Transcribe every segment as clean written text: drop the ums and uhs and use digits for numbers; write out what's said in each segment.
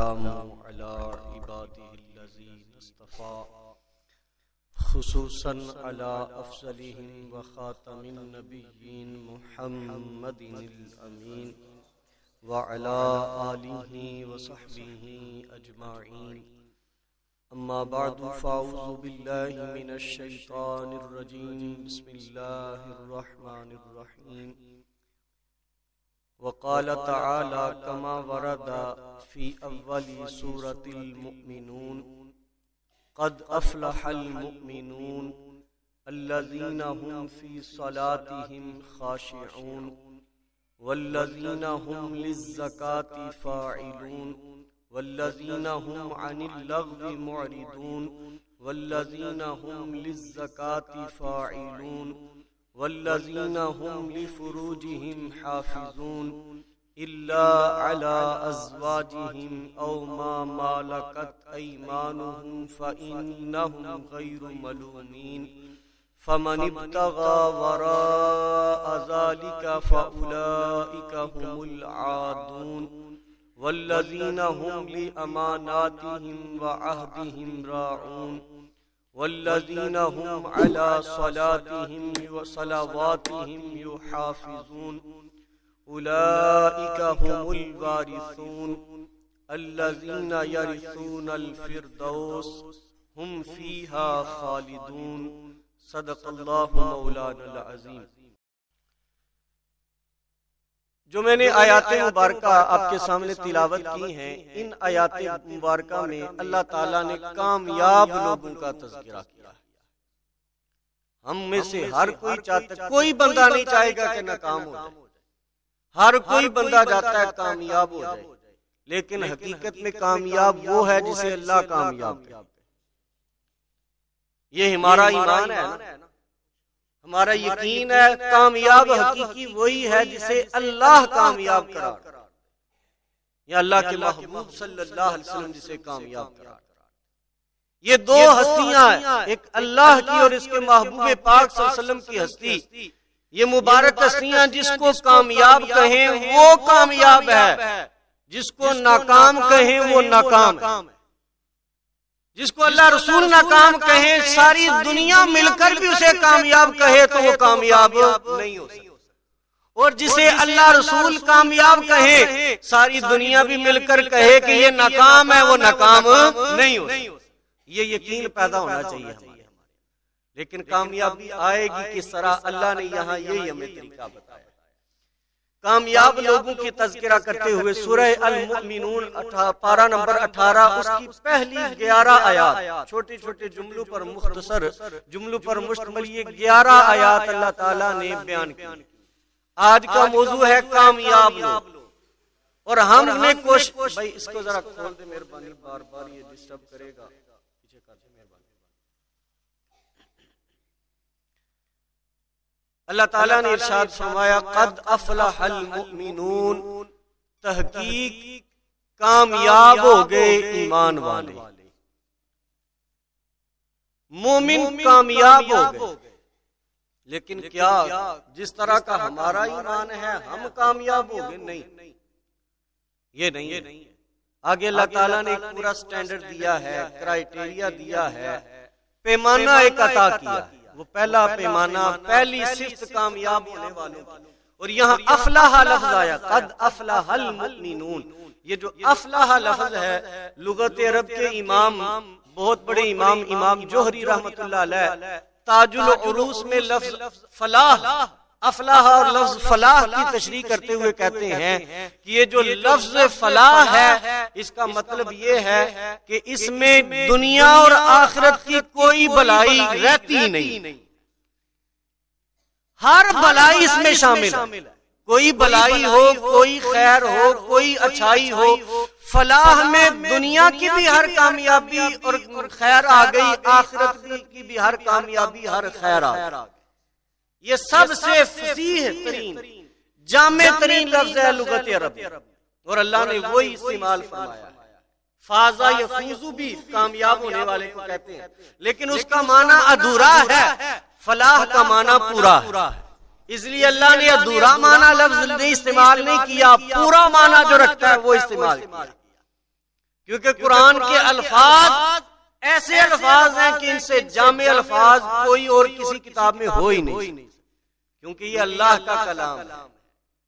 والسلام على عباده الذين اصطفى خصوصا على أفضلهم وخاتم النبيين محمد الأمين وعلى آله وصحبه أجمعين. أما بعد فأعوذ بالله من الشيطان الرجيم. بسم الله الرحمن الرحيم. وقال تعالى كما ورد في أول سورة المؤمنون قد أفلح المؤمنون الذين هم في صلاتهم خاشعون والذين هم للزكاة فاعلون والذين هم عن اللغو معرضون والذين هم للزكاة فاعلون والذين هم لفروجهم حافظون إلا على أزواجهم أو ما ملكت أيمانهم فإنهم غير ملومين فمن ابتغى وراء ذلك فأولئك هم العادون والذين هم لأماناتهم وعهدهم راعون والذين هم على صلاتهم وصلواتهم يحافظون أولئك هم الوارثون الذين يرثون الفردوس هم فيها خالدون. صدق اللہ مولانا العظیم. جو میں نے آیات مبارکہ آپ کے سامنے تلاوت کی ہیں، ان آیات مبارکہ میں اللہ تعالیٰ نے کامیاب لوگوں کا تذکرہ کیا ہے. ہم میں سے ہر کوئی چاہتا ہے، کوئی بندہ نہیں چاہے گا کہ ناکام ہو جائے، ہر کوئی بندہ چاہتا ہے کامیاب ہو جائے، لیکن حقیقت میں کامیاب وہ ہے جسے اللہ کامیاب کرے. یہ ہمارا ایمان ہے نا، ہمارا یقین ہے کامیاب حقیقی وہی ہے جسے اللہ کامیاب کرا، یا اللہ کے محبوب صلی اللہ علیہ وسلم جسے کامیاب کرا. یہ دو ہستیاں ہیں، ایک اللہ کی اور اس کے محبوب پاک صلی اللہ علیہ وسلم کی ہستی. یہ مبارک ہستیاں جس کو کامیاب کہیں وہ کامیاب ہے، جس کو ناکام کہیں وہ ناکام ہے. جس کو اللہ رسول ناکام کہیں، ساری دنیا مل کر بھی اسے کامیاب کہے تو وہ کامیاب نہیں ہو سکتا، اور جسے اللہ رسول کامیاب کہے، ساری دنیا بھی مل کر کہے کہ یہ ناکام ہے، وہ ناکام نہیں ہو سکتا. یہ یقین پیدا ہونا چاہیے ہمارے. لیکن کامیابی آئے گی کس طرح؟ اللہ نے یہاں یہی ہمیں طریقہ بتایا. کامیاب لوگوں کی تذکرہ کرتے ہوئے سورہ المؤمنون پارہ نمبر 18 اس کی پہلی 11 آیات، چھوٹے چھوٹے جملوں پر مختصر جملوں پر مشتمل یہ 11 آیات اللہ تعالیٰ نے بیان کی. آج کا موضوع ہے کامیاب لوگ، اور ہم نے کوشش، بھائی اس کو ذرا کھول دے مہربانی، بار بار یہ ڈسٹرب کرے گا، پیچھے کر دے مہربانی. اللہ تعالیٰ نے ارشاد فرمایا قد افلح المؤمنون، تحقیق کامیاب ہو گئے ایمان والے. مومن کامیاب ہو گئے، لیکن کیا جس طرح کا ہمارا ایمان ہے ہم کامیاب ہو گئے؟ نہیں، یہ نہیں ہے. آگے اللہ تعالیٰ نے ایک پورا سٹینڈرڈ دیا ہے، کرائیٹیریا دیا ہے، پیمانہ ایک عطا کیا ہے. وہ پہلا پیمانہ، پہلی صفت کامیاب ہونے والوں کی. اور یہاں افلاح لفظ آیا، قد افلاح المؤمنون. یہ جو افلاح لفظ ہے لغت عرب کے امام، بہت بڑے امام جوہری رحمت اللہ علیہ تاج العروس میں لفظ فلاح، افلاح اور لفظ فلاح کی تشریح کرتے ہوئے کہتے ہیں کہ یہ جو لفظ فلاح ہے اس کا مطلب یہ ہے کہ اس میں دنیا اور آخرت کی کوئی بلائی رہتی نہیں. ہر بلائی اس میں شامل ہے، کوئی بلائی ہو، کوئی خیر ہو، کوئی اچھائی ہو. فلاح میں دنیا کی بھی ہر کامیابی اور خیر آ گئی، آخرت کی بھی ہر کامیابی، ہر خیر آ گئی. یہ سب سے فصیح ترین، جامع ترین لفظ ہے لغت عرب، اور اللہ نے وہی استعمال فرمایا. فازا یفوزو بھی کامیاب ہونے والے کو کہتے ہیں، لیکن اس کا معنی ادھورا ہے، فلاح کا معنی پورا ہے. اس لیے اللہ نے ادھورا معنی لفظ استعمال نہیں کیا، پورا معنی جو رکھتا ہے وہ استعمال کیا. کیونکہ قرآن کے الفاظ ایسے الفاظ ہیں کہ ان سے جامع الفاظ کوئی اور کسی کتاب میں ہو ہی نہیں، کیونکہ یہ اللہ کا کلام ہے،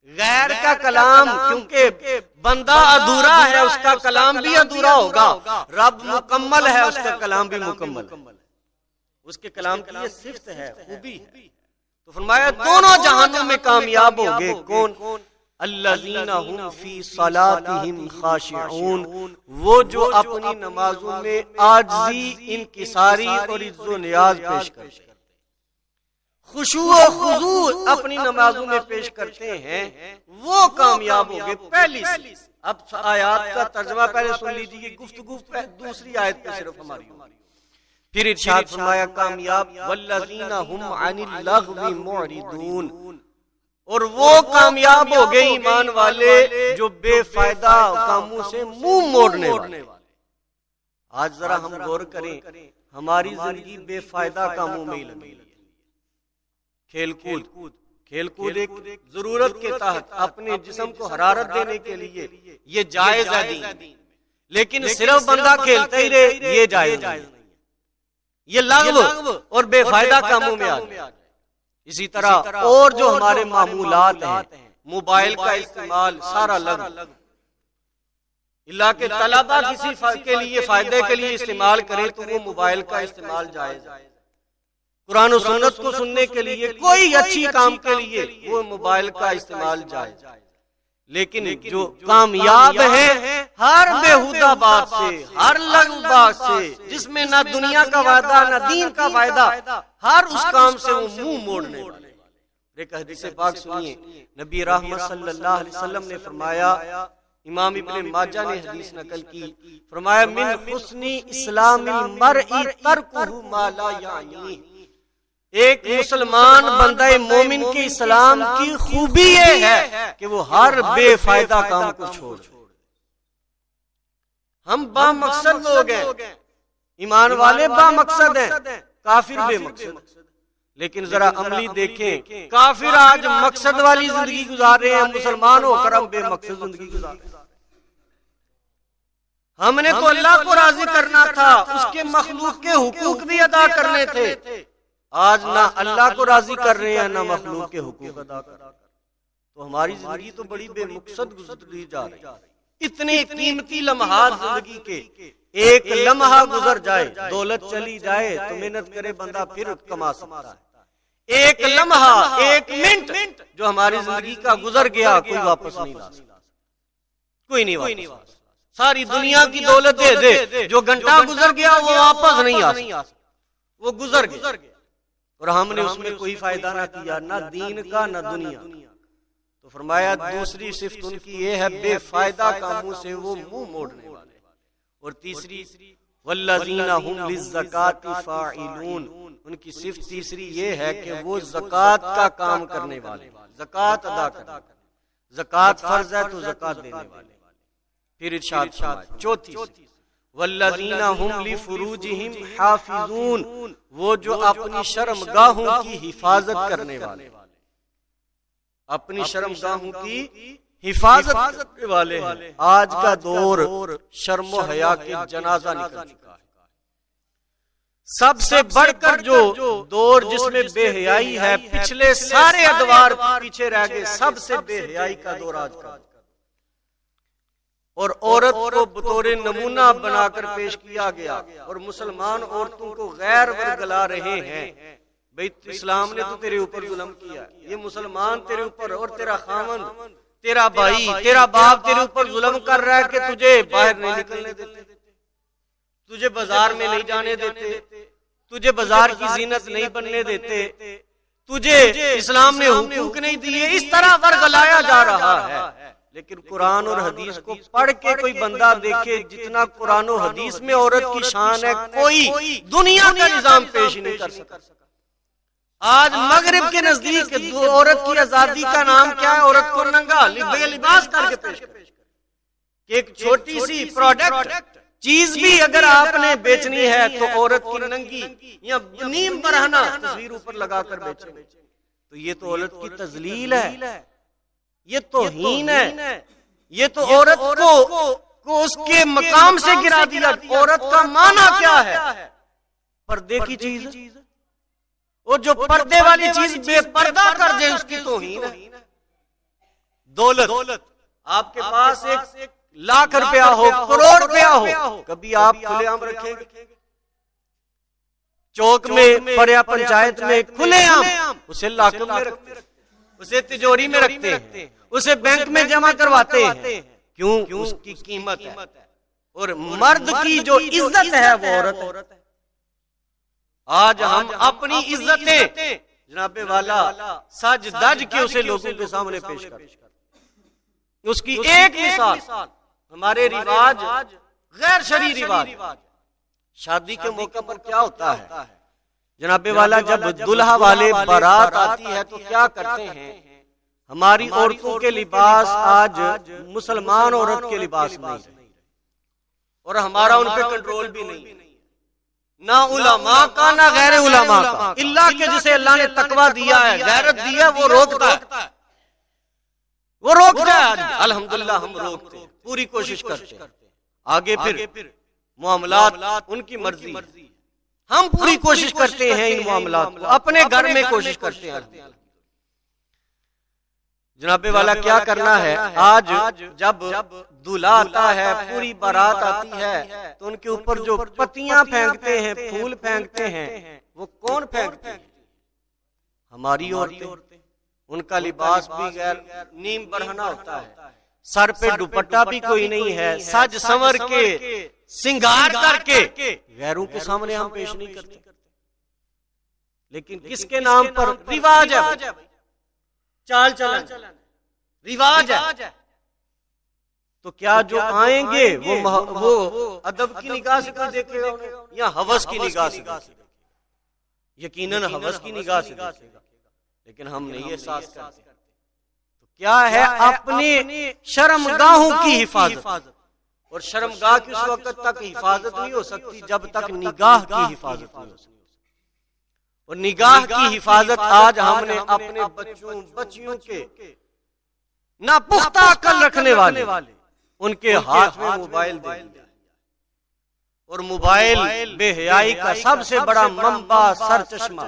غیر کا کلام کیونکہ بندہ ادھورا ہے اس کا کلام بھی ادھورا ہوگا، رب مکمل ہے اس کا کلام بھی مکمل ہے، اس کے کلام کی یہ صفت ہے، خوبی ہے۔ تو فرمایا دونوں جہانوں میں کامیاب ہوں گے کون؟ الذین هم فی صلاتہم خاشعون، وہ جو اپنی نمازوں میں عاجزی، انکساری اور عز و نیاز پیش کرتے ہیں، خشوع و خضوع اپنی نمازوں میں پیش کرتے ہیں، وہ کامیاب ہوں گے۔ پہلی سے اب آیات کا ترجمہ پہلے سن لیجیے، گفتگو دوسری آیت پہ صرف ہماری ہوگی۔ پھر ارشاد فرمایا کامیاب والذین هم عن اللغو معرضون، اور وہ کامیاب ہو گئے ایمان والے جو بے فائدہ کاموں سے منہ موڑنے والے۔ آج ذرا ہم غور کریں، ہماری زندگی بے فائدہ کاموں میں ہی لگی ہے۔ کھیل کود ایک ضرورت کے تحت اپنے جسم کو حرارت دینے کے لیے یہ جائز ہے دین، لیکن صرف بندہ کھیلتا ہی رہے یہ جائز نہیں، یہ لغو اور بے فائدہ کاموں میں آ جائے۔ اسی طرح اور جو ہمارے معمولات ہیں، موبائل کا استعمال سارا لغو، اللہ کے طلبہ کسی کے لیے فائدے کے لیے استعمال کریں تو وہ موبائل کا استعمال جائز ہے، قرآن و سنت کو سننے کے لیے کوئی اچھی کام کے لیے وہ موبائل کا استعمال جائز، لیکن جو کامیاب ہیں ہر بےہودہ بات سے، ہر لغو بات سے جس میں نہ دنیا کا فائدہ نہ دین کا فائدہ، ہر اس کام سے وہ منہ موڑنے والے۔ ایک حدیث پاک سنیے، نبی رحمت صلی اللہ علیہ وسلم نے فرمایا، امام ابن ماجہ نے حدیث نقل کی، فرمایا من حسن اسلام المرء ترکہ ما لا یعنیہ، ایک مسلمان بندہ مومن کے اسلام کی خوبی یہ ہے کہ وہ ہر بے فائدہ کام کو چھوڑ۔ ہم با مقصد لوگ ہیں، ایمان والے با مقصد ہیں، کافر بے مقصد، لیکن ذرا عملی دیکھیں، کافر آج مقصد والی زندگی گزار رہے ہیں، مسلمان ہو کر ہم بے مقصد زندگی گزار رہے ہیں۔ ہم نے تو اللہ کو راضی کرنا تھا، اس کے مخلوق کے حقوق بھی ادا کرنے تھے، آج نہ اللہ کو راضی کر رہے ہیں نہ مخلوق کے حقوق ادا کر رہے ہیں، تو ہماری زندگی تو بڑی بے مقصد گزرتی جا رہی ہے۔ اتنے قیمتی لمحات زندگی کے، ایک لمحہ گزر جائے، دولت چلی جائے تو محنت کرے بندہ پھر کما سکتا ہے، ایک لمحہ ایک منٹ جو ہماری زندگی کا گزر گیا کوئی واپس نہیں لا سکتا، کوئی نہیں واپس، ساری دنیا کی دولت دے دے، جو گھنٹہ گزر گیا وہ واپس نہیں آ سکتا، وہ گزر گیا، اور ہم نے اس میں کوئی فائدہ نہ کیا، نہ دین کا نہ دنیا۔ تو فرمایا دوسری صفت ان کی یہ ہے بے فائدہ کاموں سے وہ منہ موڑنے والے، اور تیسری والذین هم للزکاۃ فاعلون، ان کی صفت تیسری یہ ہے کہ وہ زکوٰۃ کا کام کرنے والے، زکوٰۃ ادا کرنے، زکوٰۃ فرض ہے تو زکوٰۃ دینے والے۔ پھر ارشاد فرمایا چوتھی والذین هم لفروجہم حافظون، وہ جو اپنی شرمگاہوں کی حفاظت کرنے والے، اپنی شرمگاہوں کی حفاظت کرنے والے ہیں۔ آج کا دور شرم و حیا کے جنازہ نکل چکا ہے، سب سے بڑھ کر جو دور جس میں بے حیائی ہے، پچھلے سارے ادوار پیچھے رہ گئے، سب سے بے حیائی کا دور آج کا، اور عورت کو بطور نمونہ بنا کر پیش کیا گیا، اور مسلمان عورتوں کو غیر ورگلا رہے ہیں، بھئی اسلام نے تو تیرے اوپر ظلم کیا، یہ مسلمان تیرے اوپر، اور تیرا خاوند، تیرا بھائی، تیرا باپ تیرے اوپر ظلم کر رہا ہے کہ تجھے باہر نہیں نکلنے دیتے، تجھے بازار میں نہیں جانے دیتے، تجھے بازار کی زینت نہیں بننے دیتے، تجھے اسلام نے حقوق نہیں دیے، اس طرح ورگلایا جا رہا ہے۔ لیکن قرآن اور حدیث کو پڑھ کے کوئی بندہ دیکھے جتنا قرآن و حدیث میں عورت کی شان ہے، کوئی دنیا کا نظام پیش نہیں کر سکتا۔ آج مغرب کے نزدیک عورت کی آزادی کا نام کیا ہے؟ عورت کو ننگا بے لباس کر کے پیش کر، کہ ایک چھوٹی سی پروڈکٹ چیز بھی اگر آپ نے بیچنی ہے تو عورت کی ننگی یا نیم برہنہ تصویر اوپر لگا کر بیچے، تو یہ تو عورت کی تذلیل ہے، یہ توہین ہے، یہ تو عورت کو کو اس کے مقام سے گرا دیا. عورت کا معنی کیا ہے؟ پردے کی چیز. اور جو پردے والی چیز بے پردہ کر دے اس کی توہین ہے. دولت آپ کے پاس 1,00,000 روپیہ ہو، کروڑ روپیہ ہو، کبھی آپ کھلے عام رکھیں گے؟ چوک میں پریا پنچایت میں کھلے عام اسے لاکھوں میں رکھتے ہیں، اسے تجوری میں رکھتے ہیں، اسے بینک میں جمع کرواتے ہیں. کیوں؟ اس کی قیمت ہے. اور مرد کی جو عزت ہے وہ عورت ہے. آج ہم اپنی عزتیں جناب والا سج دج کے اسے لوگوں کے سامنے پیش کرتے ہیں. اس کی ایک مثال ہمارے رواج، غیر شرعی رواج. شادی کے موقع پر کیا ہوتا ہے جناب والا؟ جب دلہا والے بارات آتی ہے تو کیا کرتے ہیں؟ ہماری عورتوں کے لباس آج مسلمان عورت کے لباس نہیں ہے، اور ہمارا ان پہ کنٹرول بھی نہیں، نہ علماء کا نہ غیر علماء کا. اللہ کے جسے اللہ نے تقوی دیا ہے، غیرت دی ہے، وہ روکتا ہے، وہ روکتا ہے. الحمدللہ ہم روکتے ہیں، پوری کوشش کرتے ہیں. آگے پھر معاملات ان کی مرضی، ہم پوری کوشش کرتے ہیں ان معاملات کو اپنے گھر میں کوشش کرتے ہیں. جناب والا کیا کرنا ہے؟ آج جب دولہا آتا ہے، پوری بارات آتی ہے، تو ان کے اوپر جو پتیاں پھینکتے ہیں، پھول پھینکتے ہیں، وہ کون پھینکتے ہیں؟ ہماری عورتیں. ان کا لباس بھی غیر نیم برہنہ ہوتا ہے، سر پہ دوپٹہ بھی کوئی نہیں ہے، سج سنور کے سنگار کر کے غیروں کے سامنے ہم پیش نہیں کرتے. لیکن کس کے نام پر؟ رواج ہے، چال چلن، رواج ہے. تو کیا جو آئیں گے وہ ادب کی نگاہ سے کوئی دیکھے گا یا ہوس کی نگاہ سے؟ یقیناً ہوس کی نگاہ سے دیکھے گا. لیکن ہم نہیں احساس کرتے. تو کیا ہے؟ اپنے شرمگاہوں کی حفاظت. اور شرمگاہ کی اس وقت تک حفاظت نہیں ہو سکتی جب تک نگاہ کی حفاظت نہیں ہو سکتی. اور نگاہ کی حفاظت آج ہم نے اپنے بچیوں کے ناپختہ عقل رکھنے والے ان کے ہاتھ میں موبائل دے دیا. اور موبائل بے حیائی کا سب سے بڑا منبع، سر چشمہ،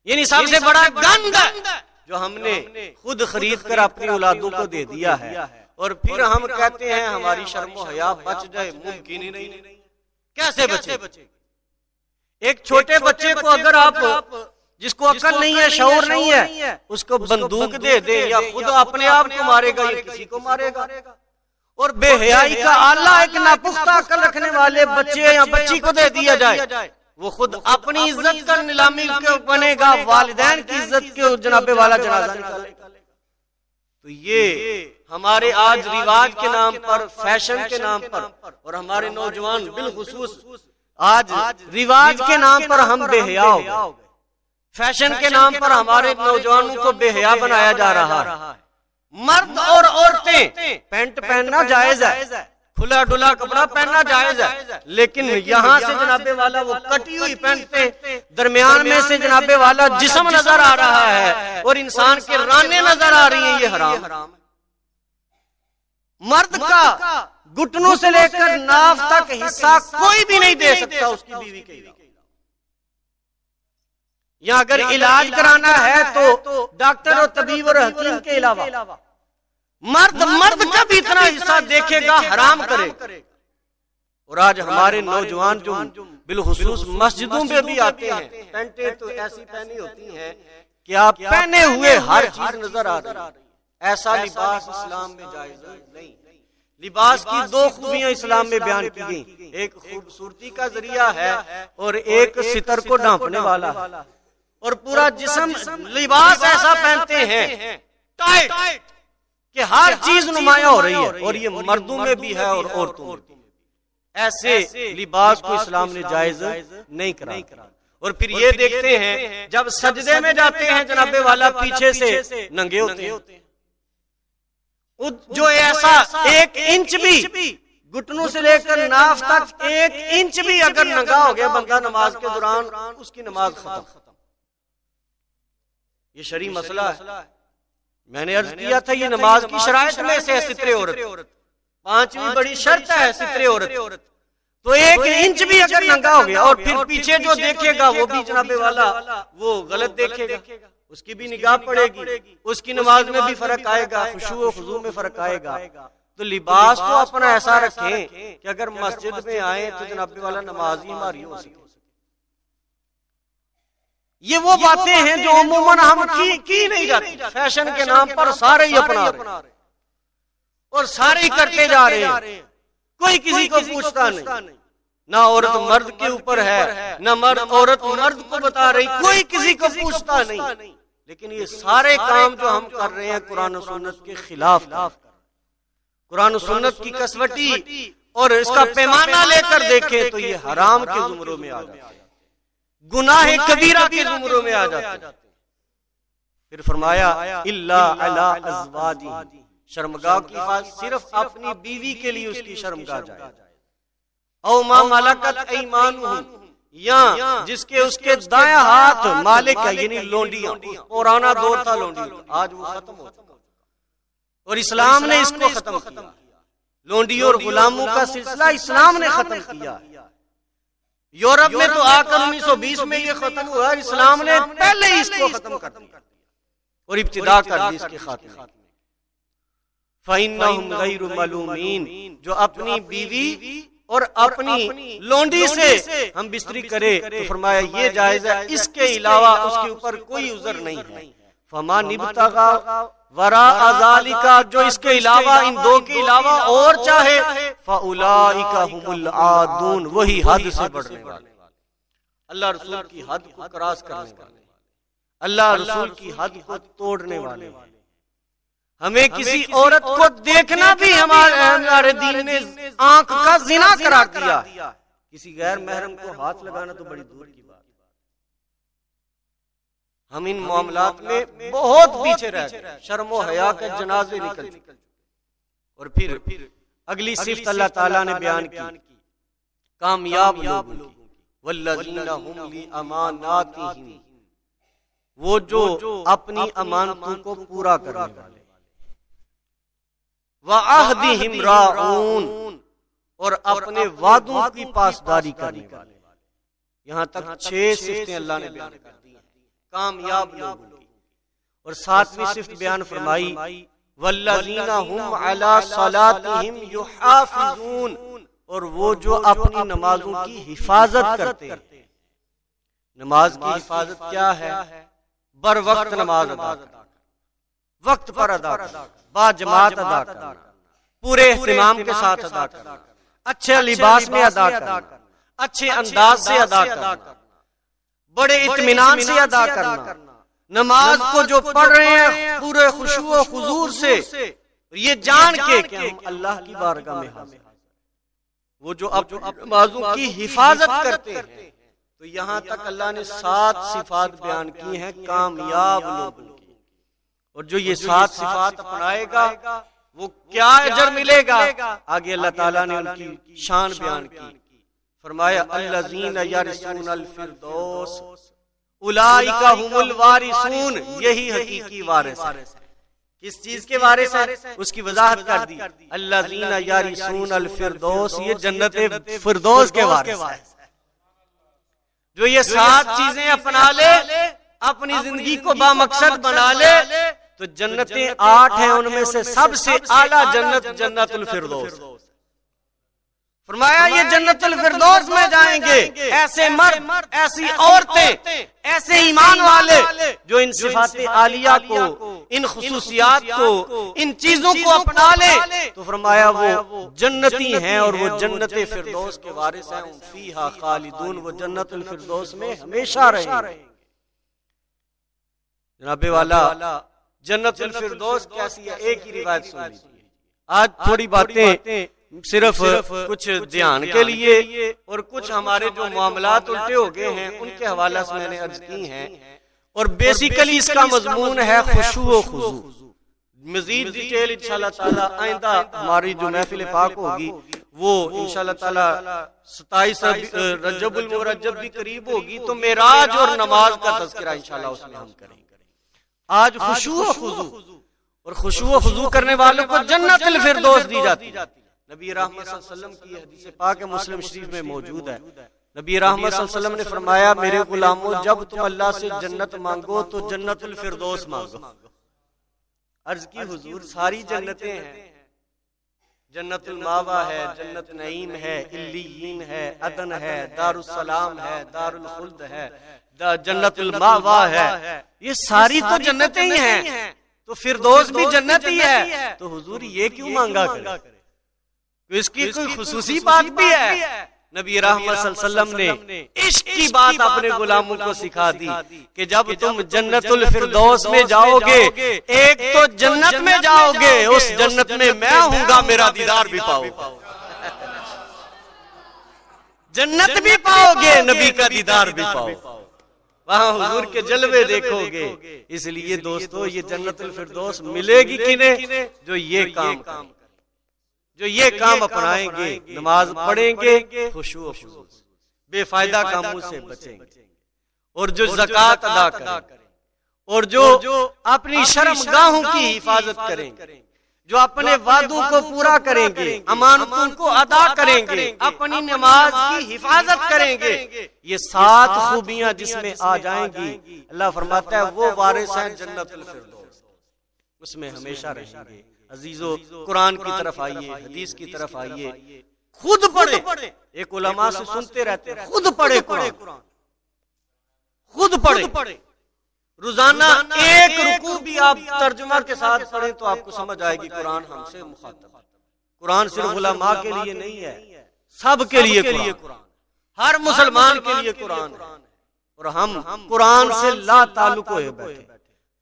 یعنی سب سے بڑا گند جو ہم نے خود خرید کر اپنی اولادوں کو دے دیا ہے. اور پھر ہم کہتے ہیں ہماری شرم و حیا بچ جائے. ممکن ہی نہیں. کیسے بچے؟ ایک چھوٹے بچے کو اگر آپ، جس کو عقل نہیں ہے، شعور نہیں ہے، اس کو بندوق دے دیں یا خود اپنے آپ کو مارے گا یا کسی کو مارے گا. اور بے حیائی کا آلہ ایک ناپختہ عقل رکھنے والے بچے یا بچی کو دے دیا جائے، وہ خود اپنی عزت کا نیلامی بنے گا، والدین کی عزت کے جناب والا جنازہ نکالے گا. تو یہ ہمارے آج رواج کے نام پر، فیشن کے نام پر، اور ہمارے نوجوان بالخصوص آج رواج کے نام پر ہم بے حیا ہو گئے. فیشن کے نام پر ہمارے نوجوانوں کو بے حیا بنایا جا رہا ہے. مرد اور عورتیں پینٹ پہننا جائز ہے، کھلا ڈلا کپڑا پہننا جائز ہے، لیکن یہاں سے جناب والا وہ کٹی ہوئی پہنتے، درمیان میں سے جناب والا جسم نظر آ رہا ہے اور انسان کے رانے نظر آ رہی ہیں، یہ حرام ہے. مرد کا گھٹنوں سے لے کر ناف تک حصہ کوئی بھی نہیں دے سکتا اس کی بیوی کے علاوہ. یا اگر علاج کرانا ہے تو ڈاکٹر اور طبیب اور حکیم کے علاوہ مرد کا بھی اتنا حصہ دیکھے گا، حرام کرے گا. اور آج ہمارے نوجوان جو بالخصوص مسجدوں میں بھی آتے ہیں، پینٹیں تو ایسی پہنی ہوتی ہیں کہ آپ پہنے ہوئے ہر چیز نظر آ رہی ہے. ایسا لباس اسلام میں جائز نہیں. لباس کی دو خوبیاں اسلام میں بیان کی گئی، ایک خوبصورتی کا ذریعہ ہے اور ایک ستر کو ڈھانپنے والا. اور پورا جسم لباس ایسا پہنتے ہیں ٹائٹ کہ ہر چیز نمایاں ہو رہی ہے، اور یہ مردوں میں بھی ہے اور عورتوں میں بھی. ایسے لباس کو اسلام نے جائز نہیں کرا. اور پھر یہ دیکھتے ہیں جب سجدے میں جاتے ہیں جناب والا پیچھے سے ننگے ہوتے ہیں. جو ایسا 1 انچ بھی گھٹنوں سے لے کر ناف تک 1 انچ بھی اگر ننگا ہو گیا بندہ نماز کے دوران، اس کی نماز ختم. یہ شرعی مسئلہ ہے. میں نے عرض کیا تھا یہ نماز کی شرائط میں سے ستر عورت. 5ویں بڑی شرط ہے ستر عورت، تو 1 انچ بھی اگر ننگا ہو گیا اور پھر پیچھے جو دیکھے گا وہ بھی جناب والا وہ غلط دیکھے گا، اس کی بھی نگاہ پڑے گی، اس کی نماز میں بھی فرق آئے گا، خشوع و خضوع میں فرق آئے گا۔ تو لباس تو اپنا ایسا رکھیں کہ اگر مسجد میں آئیں تو جناب والا نماز ہی ہماری ہو سکے۔ یہ وہ باتیں ہیں جو عموماً ہم کی نہیں جاتی، فیشن کے نام پر سارے ہی اپنا رہے ہیں اور سارے ہی کرتے جا رہے ہیں، کوئی کسی کو پوچھتا نہیں، نہ عورت مرد کے اوپر ہے، نہ عورت مرد کو بتا رہی، کوئی کسی کو پوچھتا نہیں۔ لیکن یہ سارے کام جو ہم کر رہے ہیں قرآن و سنت کے خلاف، قرآن و سنت کی کسوٹی اور اس کا پیمانہ لے کر دیکھیں تو یہ حرام کے زمروں میں آ جاتے ہیں، گناہ کبیرہ کے زمروں میں آ جاتے ہیں۔ پھر فرمایا الا علی ازواجہ، شرمگاہ کی حفاظت صرف اپنی بیوی کے لیے اس کی شرمگاہ جائے، او ما ملکت ایمانہم، یا جس کے اس کے دائیں ہاتھ مالک ہے، یعنی لونڈیاں، پرانا دور تھا لونڈی، آج وہ ختم ہو چکا اور اسلام نے اس کو ختم کیا، لونڈیوں اور غلاموں کا سلسلہ اسلام نے ختم کیا۔ یورپ میں تو آ کر 1920 میں یہ ختم ہوا، اسلام نے پہلے ہی اس کو ختم کر دیا اور ابتدا کر دی اس کے خاتمے۔ فَإِنَّهُمْ غَيْرُ مَلُومِينَ، جو اپنی بیوی اور اپنی لونڈی سے ہم بستری کرے تو فرمایا یہ جائز ہے، اس کے علاوہ اس کے اوپر کوئی عذر نہیں ہے۔ فَمَنِ ابْتَغَىٰ وَرَاءَ ذَلِكَ، جو اس کے علاوہ ان دو کے علاوہ اور چاہے، فَأُولَٰئِكَ هُمُ الْعَادُونَ، وہی حد سے بڑھنے والے، اللہ رسول کی حد کو کراس کرنے والے، اللہ رسول کی حد کو توڑنے والے۔ ہمیں کسی عورت کو دیکھنا بھی ہمارے دین نے آنکھ کا زنا قرار دیا، کسی غیر محرم کو ہاتھ لگانا تو بڑی دور کی بات۔ ہم ان معاملات میں بہت پیچھے رہ گئے، شرم و حیا کے جنازے نکل چکے۔ اور پھر اگلی صفت اللہ تعالیٰ نے بیان کی کامیاب لوگوں کی، والذین هم لاماناتہم، وہ جو اپنی امانتوں کو پورا کرنے والے، وعہدہم راعون، اور اپنے وعدوں کی پاسداری کرنے والے۔ یہاں تک 6 صفتیں اللہ نے بیان کر دی ہیں کامیاب لوگوں کی، اور 7ویں صفت بیان فرمائی والذین هم علی صلاتہم یحافظون، اور وہ جو اپنی نمازوں کی حفاظت کرتے ہیں۔ نماز کی حفاظت کیا ہے؟ بر وقت نماز ادا کرنا، وقت پر ادا کرنا، با جماعت ادا کرنا، پورے اہتمام کے ساتھ ادا کرنا، اچھے لباس میں ادا کرنا، اچھے انداز سے ادا کرنا، بڑے اطمینان سے ادا کرنا، نماز کو جو پڑھ رہے ہیں پورے خشوع و خضوع سے، یہ جان کے کہ ہم اللہ کی بارگاہ میں حاضر ہیں۔ وہ جو اپنی نمازوں کی حفاظت کرتے ہیں، تو یہاں تک اللہ نے 7 صفات بیان کی ہیں کامیاب لوگوں کی، اور جو یہ 7 صفات اپنائے گا وہ کیا اجر ملے گا، آگے اللہ تعالیٰ نے ان کی شان بیان کی، فرمایا الذین یرثون الفردوس اولئک هم الوارثون، یہی حقیقی وارث ہے۔ کس چیز کے وارث ہیں؟ اس کی وضاحت کر دی، الذین یرثون الفردوس، یہ جنت فردوس کے وارث ہیں۔ جو یہ 7 چیزیں اپنا لے، اپنی زندگی کو بامقصد بنا لے، تو جنتیں 8 ہیں، ان میں سے سب سے اعلیٰ جنت جنت الفردوس۔ فرمایا یہ جنت الفردوس میں جائیں گے ایسے مرد، ایسی عورتیں، ایسے ایمان والے جو ان صفات عالیہ کو، ان خصوصیات کو، ان چیزوں کو اپنا لے، تو فرمایا وہ جنتی ہیں اور وہ جنت فردوس کے وارث ہیں، فیہا خالدون، وہ جنت الفردوس میں ہمیشہ رہیں گے۔ جناب والا جنت الفردوس کیسی ہے؟ ایک ہی روایت سن لیجیے۔ آج تھوڑی باتیں صرف کچھ دھیان کے لیے اور کچھ ہمارے جو معاملات الٹے ہو گئے ہیں ان کے حوالے سے میں نے عرض کی ہیں، اور بیسیکلی اس کا مضمون ہے خشوع و خضوع۔ مزید ڈیٹیل انشاءاللہ تعالی آئندہ ہماری جو محفل پاک ہوگی وہ انشاءاللہ تعالی 27 رجب المرجب بھی قریب ہوگی، تو معراج اور نماز کا تذکرہ انشاءاللہ اس میں ہم کریں گے۔ آج خشوع و خضوع، اور خشوع و خضوع کرنے والوں کو جنت الفردوس دی جاتی ہے، نبی رحمت صلی اللہ علیہ وسلم کی حدیث پاک مسلم شریف میں موجود ہے، نبی رحمت صلی اللہ علیہ وسلم نے فرمایا میرے غلاموں جب تم اللہ سے جنت مانگو تو جنت الفردوس مانگو۔ عرض کی حضور ساری جنتیں ہیں، جنت الماوا ہے، جنت نعیم ہے، علیین ہے، عدن ہے، دار السلام ہے، دار الخلد ہے، جنت الماوا ہے، یہ ساری تو جنتیں ہی ہیں، تو فردوس بھی جنت ہی ہے، تو حضور یہ کیوں مانگا کرے؟ اس کی کوئی خصوصی بات بھی ہے۔ نبی رحمت صلی اللہ علیہ وسلم نے عشق کی بات اپنے غلاموں کو سکھا دی کہ جب تم جنت الفردوس میں جاؤ گے، ایک تو جنت میں جاؤ گے، اس جنت میں میں ہوں گا، میرا دیدار بھی پاؤ گے، جنت بھی پاؤ گے، نبی کا دیدار بھی پاؤ گے، وہاں حضور کے جلوے دیکھو گے۔ اس لیے دوستو یہ جنت الفردوس ملے گی کنہیں؟ جو یہ کام کریں، جو یہ کام اپنائیں گے، نماز پڑھیں گے، خشوع و خضوع، بے فائدہ کاموں سے بچیں گے، اور جو زکوٰۃ ادا کریں، اور جو اپنی شرمگاہوں کی حفاظت کریں گے، جو اپنے وعدوں کو پورا کریں گے، امانتوں کو ادا کریں گے، اپنی نماز کی حفاظت کریں گے، یہ 7 خوبیاں جس میں آ جائیں گی، اللہ فرماتا ہے وہ وارث ہیں جنت الفردوس، اس میں ہمیشہ رہیں گے۔ عزیزو قرآن کی طرف آئیے، حدیث کی طرف آئیے، خود پڑھے، ایک علماء سے سنتے رہتے ہیں خود پڑھے قرآن، خود پڑھے، روزانہ ایک رکوع بھی آپ ترجمہ کے ساتھ پڑھیں تو آپ کو سمجھ آئے گی قرآن ہم سے مخاطب ہے۔ قرآن صرف علماء کے لیے نہیں ہے، سب کے لیے قرآن، ہر مسلمان کے لیے قرآن ہے، اور ہم قرآن سے لا تعلق ہوئے بیٹھے۔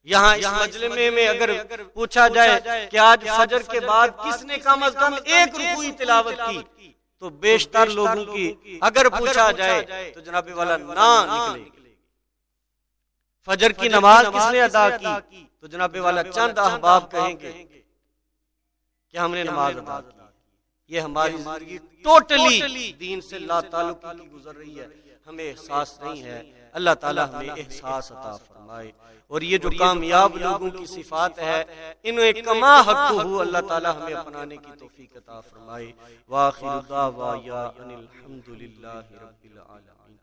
یہاں اس مجلس میں اگر پوچھا جائے کہ آج فجر کے بعد کس نے کم از کم ایک رکوع تلاوت کی، تو بیشتر لوگوں کی اگر پوچھا جائے تو جناب والا نہ نکلے گی۔ فجر کی نماز کس نے ادا کی تو جناب والا چند احباب کہیں گے کہ ہم نے نماز ادا کی۔ یہ ہماری زندگی ٹوٹلی دین سے لا تعلق کی گزر رہی ہے، ہمیں احساس نہیں ہے۔ اللہ تعالی ہمیں احساس عطا فرمائے، اور یہ جو کامیاب لوگوں کی صفات ہے انہیں کما حقہ اللہ تعالی ہمیں اپنانے کی توفیق عطا فرمائے۔ وآخر دعوانا ان الحمد للہ رب العالمین۔